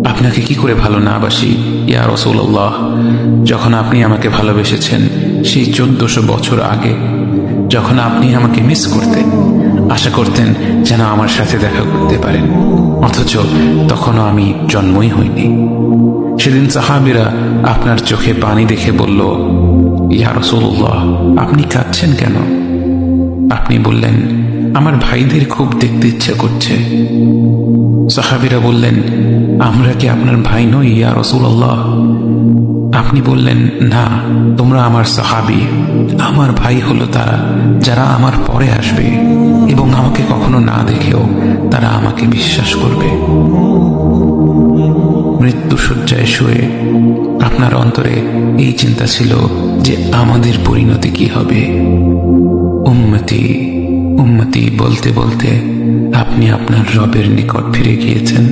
আপনাকে কি করে ভালো না বাসি ইয়া রাসূলুল্লাহ। যখন আপনি আমাকে ভালোবেসেছেন সেই 1400 বছর আগে, যখন আপনি আমাকে মিস করতেন, আশা করতেন যেন আমার সাথে দেখা করতে পারেন, অথচ তখনও আমি জন্মই হইনি। সেদিন সাহাবীরা আপনার চোখে পানি দেখে বলল, ইয়া রাসূলুল্লাহ, আপনি কাঁদছেন কেন? আপনি বললেন, আমার ভাইদের খুব দেখতে ইচ্ছা করছে। সাহাবীরা বললেন, আমরা কি আপনার ভাই নই ইয়া রাসূলুল্লাহ? আপনি বললেন, না, তোমরা আমার সাহাবী। আমার ভাই হলো তারা যারা আমার পরে আসবে এবং আমাকে কখনো না দেখেও তারা আমাকে বিশ্বাস করবে। মৃত্যু শয্যায় শুয়ে আপনার অন্তরে এই চিন্তা ছিল যে আমাদের পরিণতি কি হবে। উম্মতি উম্মতি বলতে বলতে আপনি আপনার রবের নিকট ফিরে গিয়েছেন।